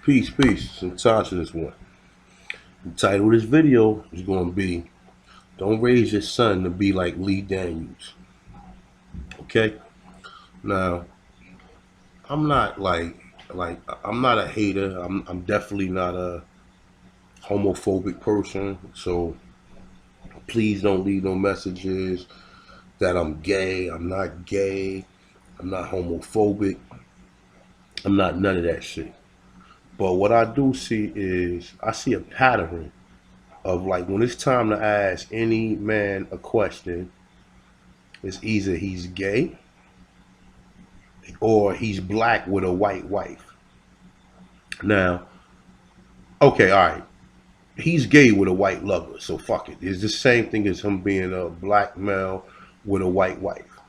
Peace, peace. Some time to this one. The title of this video is going to be Don't Raise Your Son to Be Like Lee Daniels. Okay? Now, I'm not I'm not a hater. I'm definitely not a homophobic person. So please don't leave no messages that I'm gay. I'm not gay. I'm not homophobic. I'm not none of that shit. But what I do see is I see a pattern of like when it's time to ask any man a question, it's either he's gay or he's black with a white wife. Now, okay, all right, he's gay with a white lover, so fuck it. It's the same thing as him being a black male with a white wife.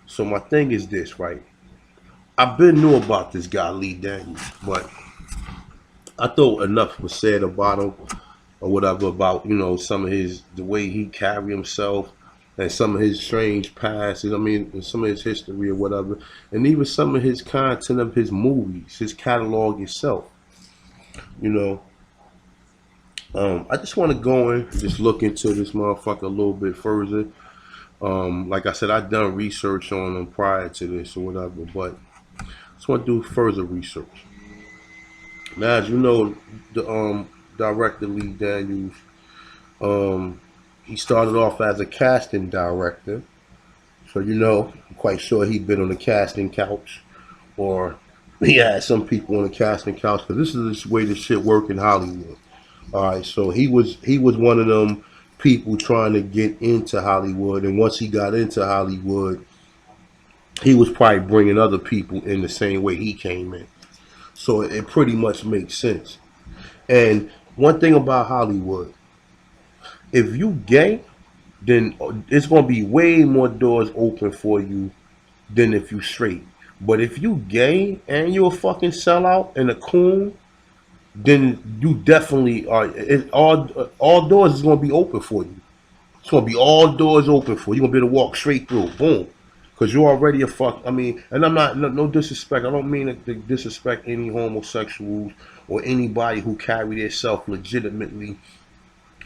So my thing is this, right? I've been knew about this guy Lee Daniels, but I thought enough was said about him or whatever about some of his the way he carry himself and some of his strange past. I mean, and some of his history or whatever, and even some of his content of his movies, his catalog itself. You know, I just want to go in, just look into this motherfucker a little bit further. Like I said, I done research on him prior to this or whatever, but just want to do further research. Now, as you know, the director Lee Daniels, um, he started off as a casting director. So I'm quite sure he'd been on the casting couch, or he had some people on the casting couch. Because this is the way this shit work in Hollywood. All right, so he was one of them people trying to get into Hollywood, and once he got into Hollywood, he was probably bringing other people in the same way he came in. So it pretty much makes sense. And one thing about Hollywood, if you gay, then it's gonna be way more doors open for you than if you straight. But if you gay and you a fucking sellout and a coon, then you definitely are. All doors is gonna be open for you. It's gonna be all doors open for you. You're gonna be able to walk straight through. Boom. Cause you're already a fuck. I mean, and I'm not no disrespect. I don't mean to disrespect any homosexuals or anybody who carry themselves legitimately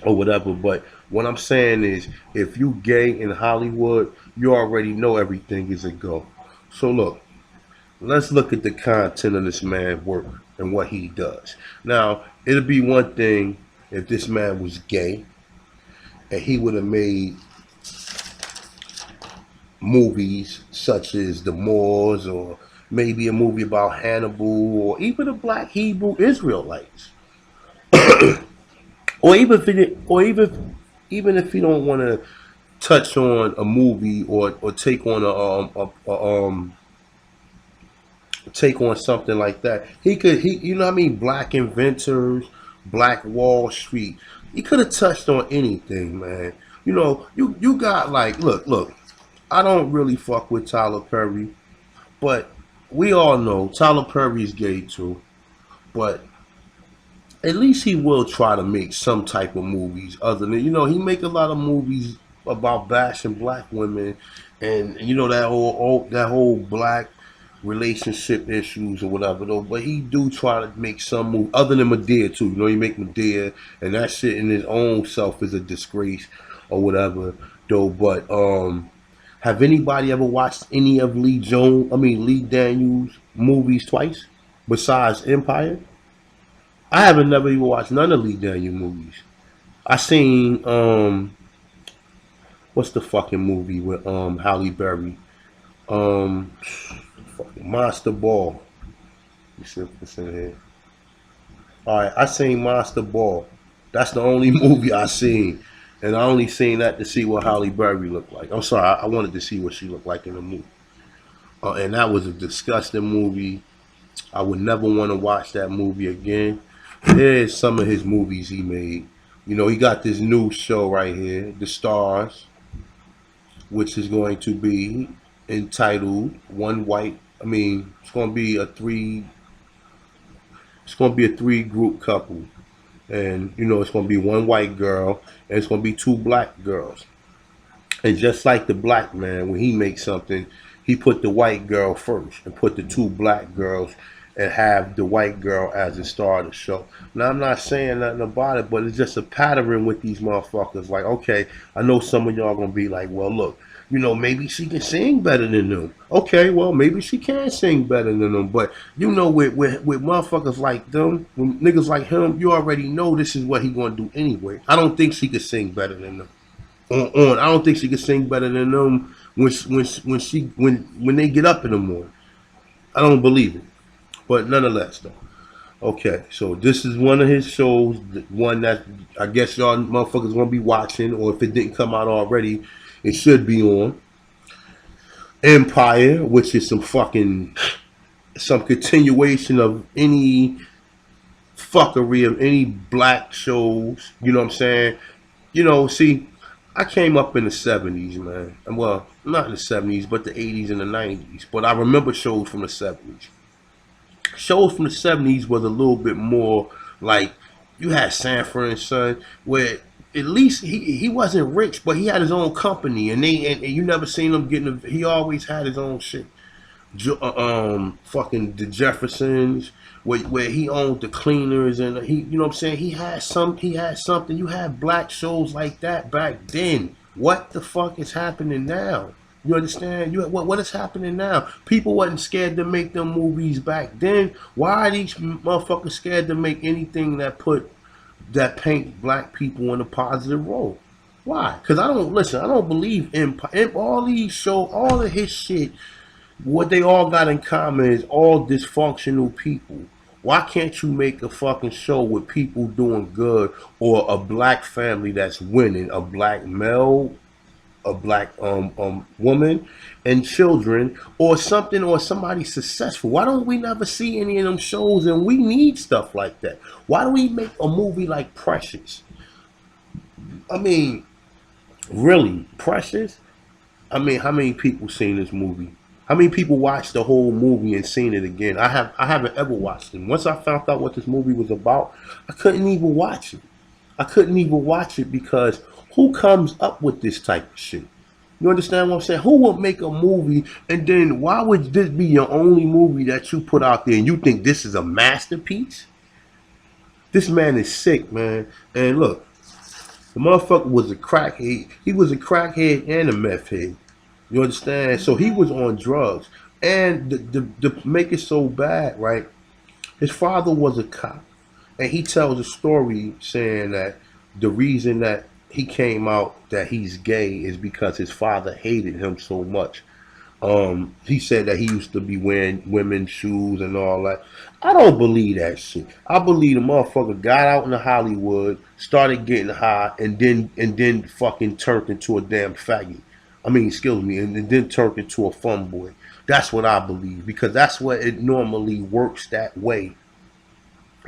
or whatever. But what I'm saying is, if you gay in Hollywood, you already know everything is a go. So look, let's look at the content of this man's work and what he does. Now, it'd be one thing if this man was gay and he would have made movies such as The Moors or maybe a movie about Hannibal or even the Black Hebrew Israelites. Or even if it, or even if you don't want to touch on a movie or take on take on something like that. He you know what I mean, Black Inventors, Black Wall Street. He could have touched on anything, man. You got like look. I don't really fuck with Tyler Perry, but we all know Tyler Perry's gay too. But at least he will try to make some type of movies other than he make a lot of movies about bashing black women and that whole black relationship issues or whatever though. But he do try to make some move other than Medea too. He make Medea and that shit in his own self is a disgrace or whatever though. But have anybody ever watched any of Lee Daniels movies twice besides Empire? I haven't never even watched none of Lee Daniels movies. I seen what's the fucking movie with Halle Berry? Um Monster Ball. You see what's in here. Alright, I seen Monster Ball. That's the only movie I seen. And I only seen that to see what Halle Berry looked like. I'm sorry, I wanted to see what she looked like in the movie. And that was a disgusting movie. I would never want to watch that movie again. Here's some of his movies he made. He got this new show right here, The Stars, which is going to be entitled One White. I mean, it's going to be a three. It's going to be a three group couple, and it's going to be one white girl and it's going to be two black girls. And just like the black man, when he makes something, he put the white girl first and put the two black girls and have the white girl as the star of the show. Now I'm not saying nothing about it, but it's just a pattern with these motherfuckers. Like, okay, I know some of y'all gonna be like, well, look, maybe she can sing better than them. Okay, well, maybe she can sing better than them. But with motherfuckers like them, with niggas like him, you already know this is what he gonna do anyway. I don't think she could sing better than them. I don't think she could sing better than them when they get up in the morning. I don't believe it. But nonetheless, though. Okay, so this is one of his shows, one that I guess y'all motherfuckers gonna be watching, or if it didn't come out already, it should be on. Empire, which is some continuation of any fuckery of any black shows. You know what I'm saying? See, I came up in the '70s, man. Well, not in the '70s, but the '80s and the '90s. But I remember shows from the '70s. Shows from the '70s was a little bit more like you had Sanford and Son, where at least he wasn't rich, but he had his own company, and you never seen him getting. He always had his own shit. Fucking the Jeffersons, where he owned the cleaners, and you know what I'm saying. He had something. You had black shows like that back then. What the fuck is happening now? You understand? What is happening now? People wasn't scared to make them movies back then. Why are these motherfuckers scared to make anything that paint black people in a positive role? Why? Because I don't believe in all these shows, all of his shit. What they all got in common is all dysfunctional people. Why can't you make a fucking show with people doing good, or a black family that's winning, a black male, a black woman, and children, or something, or somebody successful? Why don't we never see any of them shows? And we need stuff like that. Why do we make a movie like Precious? I mean, really, Precious? I mean, how many people seen this movie? How many people watched the whole movie and seen it again? I haven't ever watched it. Once I found out what this movie was about, I couldn't even watch it. I couldn't even watch it because who comes up with this type of shit? You understand what I'm saying? Who would make a movie, and then why would this be your only movie that you put out there and you think this is a masterpiece? This man is sick, man. And look, the motherfucker was a crackhead. He was a crackhead and a meth head. You understand? So he was on drugs. And to make it so bad, right? His father was a cop. And he tells a story saying that the reason that he came out that he's gay is because his father hated him so much. He said that he used to be wearing women's shoes and all that. I don't believe that shit. I believe the motherfucker got out into Hollywood, started getting high, and then fucking turned into a damn faggot. I mean, excuse me, and then turned into a fun boy. That's what I believe, because that's what it normally works that way.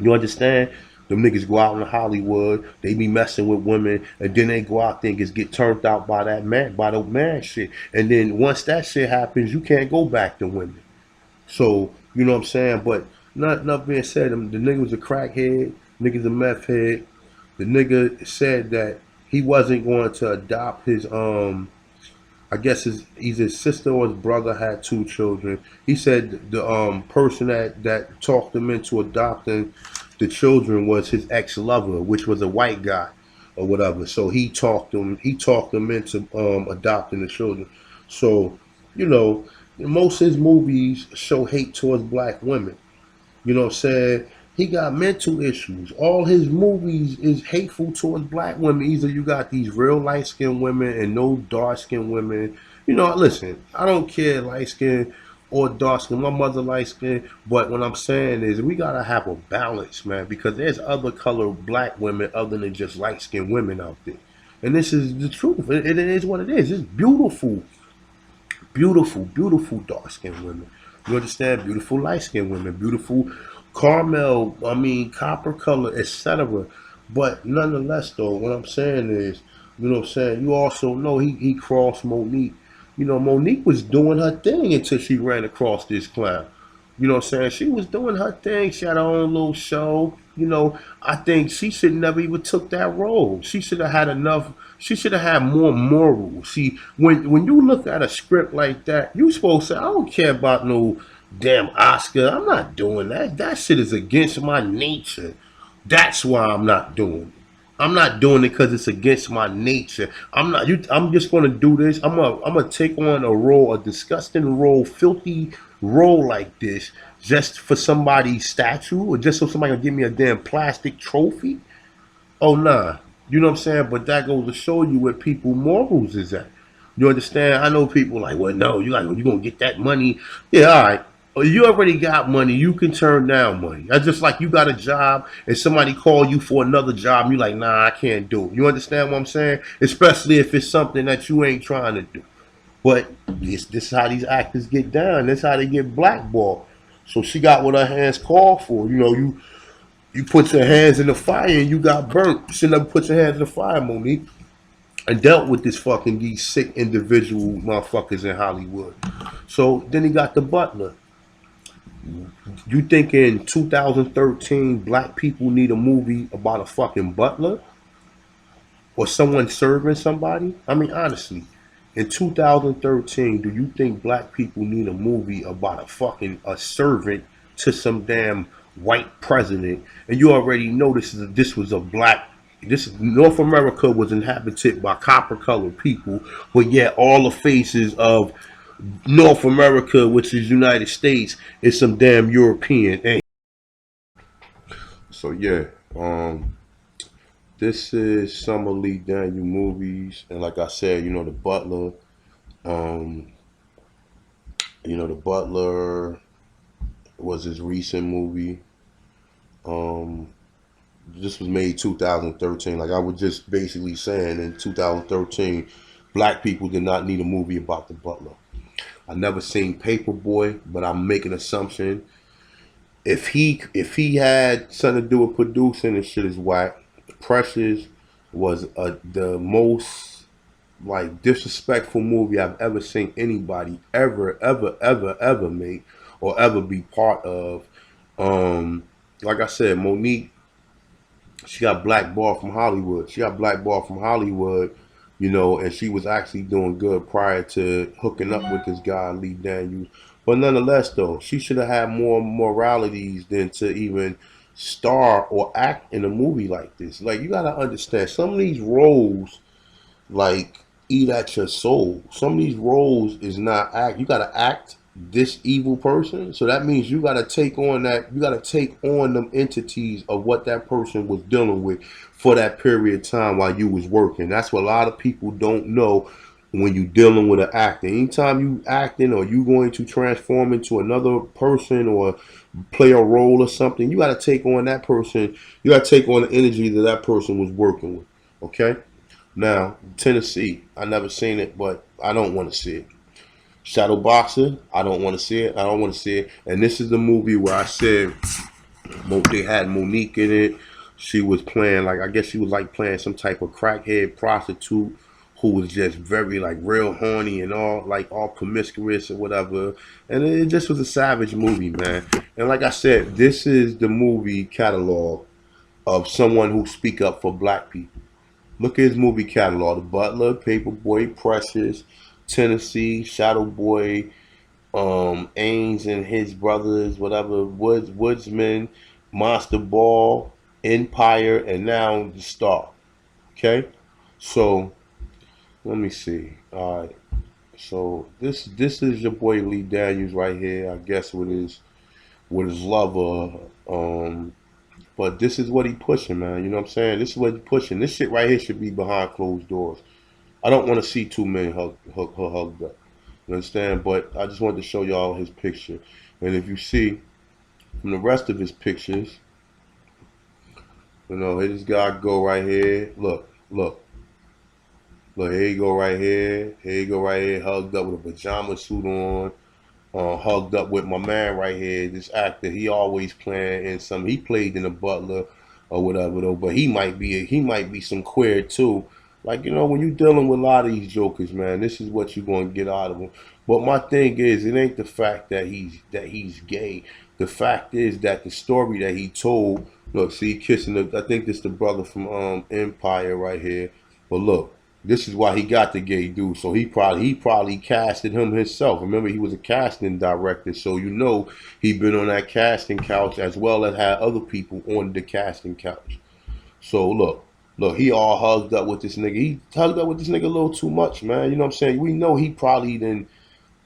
You understand? Them niggas go out in Hollywood, they be messing with women, and then they go out there and just get turned out by that man, by the man shit. And then once that shit happens, you can't go back to women. So, you know what I'm saying? But not being said, the nigga was a crackhead, nigga's a meth head. The nigga said that he wasn't going to adopt his I guess either his sister or his brother had two children. He said the person that talked him into adopting the children was his ex lover, which was a white guy or whatever. So he talked him into adopting the children. So, you know, most of his movies show hate towards black women. You know what I'm saying? He got mental issues. All his movies is hateful towards black women. Either you got these real light skinned women and no dark skinned women. You know, listen, I don't care light skin or dark skin. My mother light skin. But what I'm saying is we gotta have a balance, man, because there's other color black women other than just light skinned women out there. And this is the truth. It is what it is. It's beautiful, beautiful dark skinned women. You understand? Beautiful light skinned women, beautiful caramel, I mean copper color, etc. But nonetheless, though, what I'm saying is, you know what I'm saying, you also know he crossed Monique. You know, Monique was doing her thing until she ran across this clown. You know what I'm saying? She was doing her thing. She had her own little show. You know, I think she should never even took that role. She should have had enough. She should have had more morals. See, when you look at a script like that, you supposed to say, I don't care about damn Oscar. I'm not doing that. That shit is against my nature. That's why I'm not doing it. I'm not doing it because it's against my nature. I'm not. I'm just gonna do this. I'm gonna take on a role, a disgusting role, filthy role like this, just for somebody's statue, or just so somebody can give me a damn plastic trophy. Oh nah, you know what I'm saying? But that goes to show you where people morals is at. You understand? I know people like, well, no, you gonna get that money. Yeah, all right. Well, you already got money. You can turn down money. That's just like you got a job and somebody call you for another job. And you like, nah, I can't do it. You understand what I'm saying? Especially if it's something that you ain't trying to do. But this is how these actors get down. This is how they get blackballed. So she got what her hands called for. You put your hands in the fire and you got burnt. You should never put your hands in the fire, Monique. I dealt with these sick individual motherfuckers in Hollywood. So then he got the butler. You think in 2013 black people need a movie about a fucking butler or someone serving somebody? I mean, honestly, in 2013, do you think black people need a movie about a servant to some damn white president? And you already know this was a black. This North America was inhabited by copper colored people, but yet all the faces of North America, which is United States, is some damn European. So yeah, this is some of Lee Daniel movies, and like I said, the Butler. Um, the Butler was his recent movie. Um, this was made 2013. Like I was just basically saying, in 2013, black people did not need a movie about the Butler. I never seen Paperboy, but I'm making an assumption if he had something to do with producing, and shit is whack. Precious was the most like disrespectful movie I've ever seen anybody ever make or ever be part of. Um, like I said, Monique, she got blackballed from Hollywood. She got blackballed from Hollywood, and she was actually doing good prior to hooking up with this guy Lee Daniels. But nonetheless, though, she should have had more moralities than to even star or act in a movie like this. Like you gotta understand, some of these roles like eat at your soul. Some of these roles is not act. You gotta act this evil person. So that means you gotta take on that. You gotta take on them entities of what that person was dealing with for that period of time while you was working. That's what a lot of people don't know when you dealing with an actor. Anytime you acting or you going to transform into another person or play a role or something, you got to take on that person. You got to take on the energy that that person was working with. Okay. Now, Tennessee, I never seen it, but I don't want to see it. Shadow Boxer, I don't want to see it. I don't want to see it. And this is the movie where I said they had Monique in it. She was playing like I guess she was like playing some type of crackhead prostitute who was just very like real horny and all promiscuous or whatever. And it just was a savage movie, man. And like I said, this is the movie catalog of someone who speak up for black people. Look at his movie catalog: The Butler, Paperboy, Precious, Tennessee, Shadow Boy, Ains and his brothers, whatever, Woodsman, Monster Ball, Empire, and now The Star. Okay, so let me see. All right, so this is your boy Lee Daniels right here. I guess with his lover. But this is what he pushing, man. You know what I'm saying? This is what he pushing. This shit right here should be behind closed doors. I don't want to see two men hugged up. You understand? But I just wanted to show y'all his picture. And if you see from the rest of his pictures, here this guy go right here. Look, here you go right here. Here you go right here, hugged up with a pajama suit on. Hugged up with my man right here, this actor. He always playing in some. He played in a Butler or whatever though, but he might be some queer too. Like when you dealing with a lot of these jokers, man, this is what you're gonna get out of them. But my thing is, it ain't the fact that he's gay. The fact is that the story that he told. Look, see, kissing the. I think this the brother from Empire right here. But look. This is why he got the gay dude. So he probably casted him himself. Remember, he was a casting director, so you know he been on that casting couch as well as had other people on the casting couch. So look, he all hugged up with this nigga. He hugged up with this nigga a little too much, man. You know what I'm saying? We know he probably then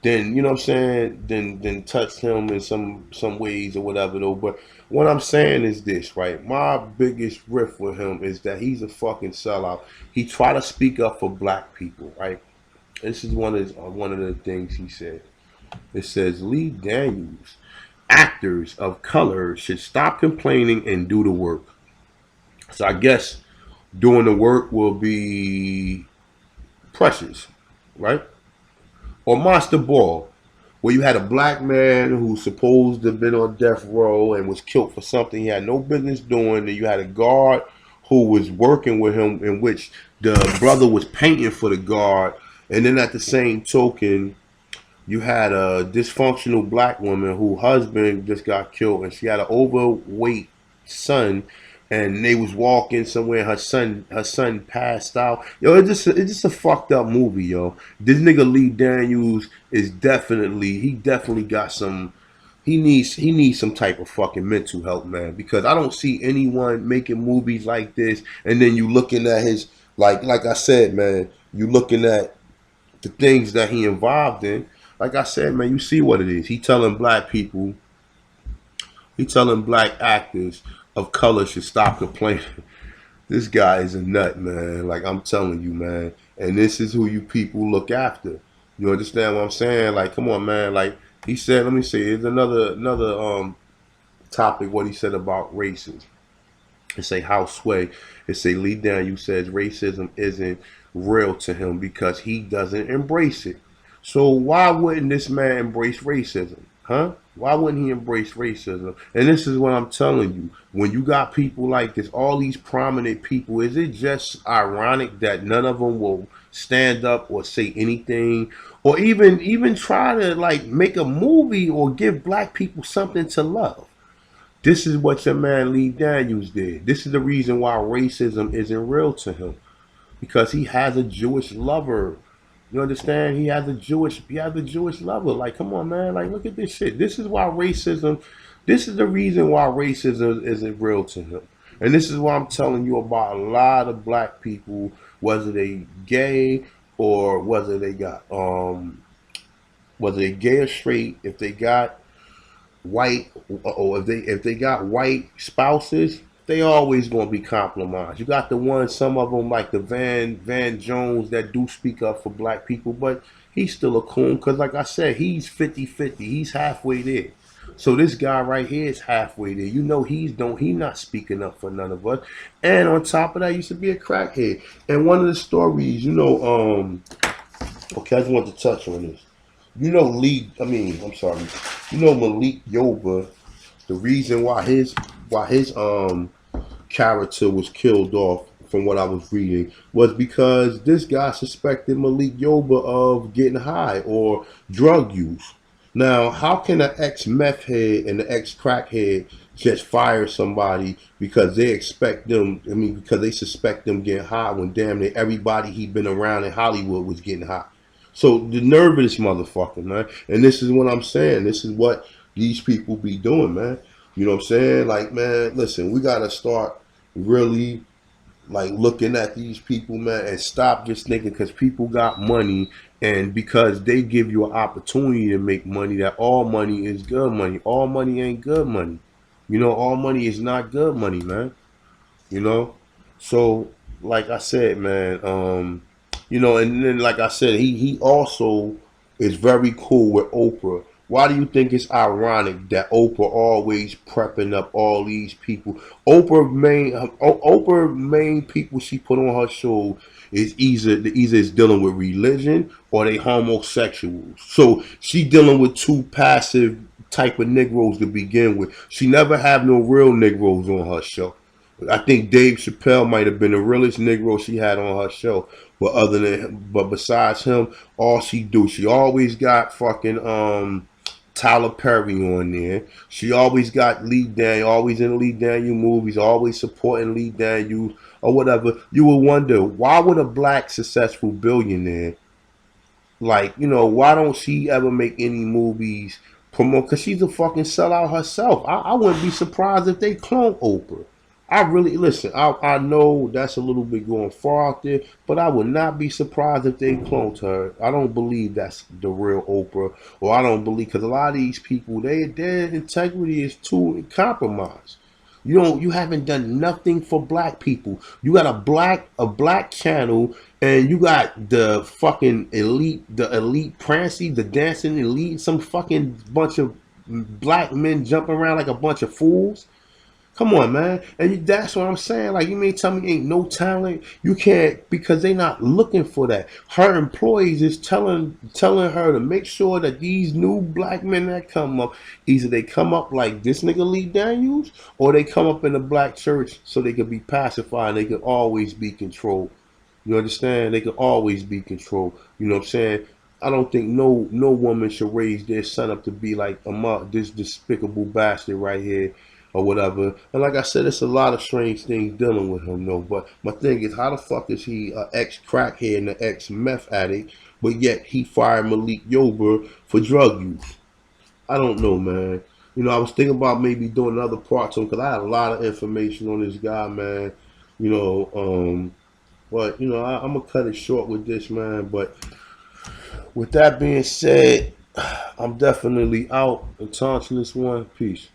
you know what I'm saying, then touched him in some ways or whatever though. But what I'm saying is this, right? My biggest riff with him is that he's a fucking sellout. He tried to speak up for black people, right? This is one of the things he said. It says Lee Daniels, actors of color should stop complaining and do the work. So I guess doing the work will be Precious, right? Or Monster Ball, where you had a black man who's supposed to have been on death row and was killed for something he had no business doing, and you had a guard who was working with him, in which the brother was painting for the guard, and then at the same token, you had a dysfunctional black woman whose husband just got killed, and she had an overweight son, and they was walking somewhere. Her son passed out. Yo, it's just a fucked up movie, yo. This nigga Lee Daniels is definitely got some. He needs some type of fucking mental help, man. Because I don't see anyone making movies like this, and then you looking at his like I said, man. You looking at the things that he involved in. Like I said, man, you see what it is. He telling black actors of color should stop complaining. This guy is a nut, man. Like I'm telling you, man. And this is who you people look after. You understand what I'm saying? Like, come on, man. Like he said, let me see. It's another topic. What he said about racism. It's a house sway. It's a lead down. You says racism isn't real to him because he doesn't embrace it. So why wouldn't this man embrace racism? Huh? Why wouldn't he embrace racism? And this is what I'm telling you. When you got people like this, all these prominent people, is it just ironic that none of them will stand up or say anything or even try to like make a movie or give black people something to love? This is what your man Lee Daniels did. This is the reason why racism isn't real to him. Because he has a Jewish lover. You understand? He has a Jewish lover. Like, come on, man. Like, look at this shit. This is the reason why racism isn't real to him. And this is why I'm telling you about a lot of black people, whether they gay or whether they gay or straight, if they got white or if they got white spouses, they always gonna be compromised. You got the ones, some of them like the Van Jones that do speak up for black people, but he's still a coon because, like I said, he's 50-50. He's halfway there. So this guy right here is halfway there. You know he not speaking up for none of us. And on top of that, he used to be a crackhead. And one of the stories, okay, I just want to touch on this. I'm sorry. Malik Yoba, the reason why his character was killed off, from what I was reading, was because this guy suspected Malik Yoba of getting high or drug use. Now, how can an ex meth head and an ex crack head just fire somebody because they expect them? I mean, because they suspect them getting high when damn near everybody he been around in Hollywood was getting high. So the nerve of this motherfucker, man. And this is what I'm saying. This is what these people be doing, man. You know what I'm saying? Like, man, listen, we gotta start really like looking at these people, man, and stop just thinking because people got money and because they give you an opportunity to make money that all money is good money. All money ain't good money. All money is not good money, man. you know. So, like I said, man, and then like I said, he also is very cool with Oprah. Why do you think it's ironic that Oprah always prepping up all these people? Oprah main people she put on her show is either is dealing with religion or they homosexuals. So she dealing with two passive type of Negroes to begin with. She never have no real Negroes on her show. I think Dave Chappelle might have been the realest Negro she had on her show. But besides him, all she always got fucking Tyler Perry on there. She always got Lee Daniel, always in Lee Daniel movies, always supporting Lee Daniel or whatever. You would wonder, why would a black successful billionaire, like, why don't she ever make any movies promote? Because she's a fucking sellout herself. I wouldn't be surprised if they clone Oprah. I really listen. I know that's a little bit going far out there, but I would not be surprised if they cloned her. I don't believe that's the real Oprah, or I don't believe, because a lot of these people, their integrity is too compromised. You haven't done nothing for black people. You got a black channel, and you got the elite Prancy, the dancing elite, some fucking bunch of black men jumping around like a bunch of fools. Come on, man. And that's what I'm saying. Like, you mean tell me ain't no talent? You can't, because they not looking for that. Her employees is telling her to make sure that these new black men that come up, either they come up like this nigga Lee Daniels, or they come up in a black church so they can be pacified and they can always be controlled. You understand? They can always be controlled. You know what I'm saying? I don't think no woman should raise their son up to be like this despicable bastard right here or whatever. And like I said, it's a lot of strange things dealing with him though. But my thing is, how the fuck is he an ex crackhead and an ex meth addict, but yet he fired Malik Yoba for drug use? I don't know, man. I was thinking about maybe doing another part to him because I had a lot of information on this guy, man. You know, but I'm gonna cut it short with this, man. But with that being said, I'm definitely out. And talk to this one. Peace.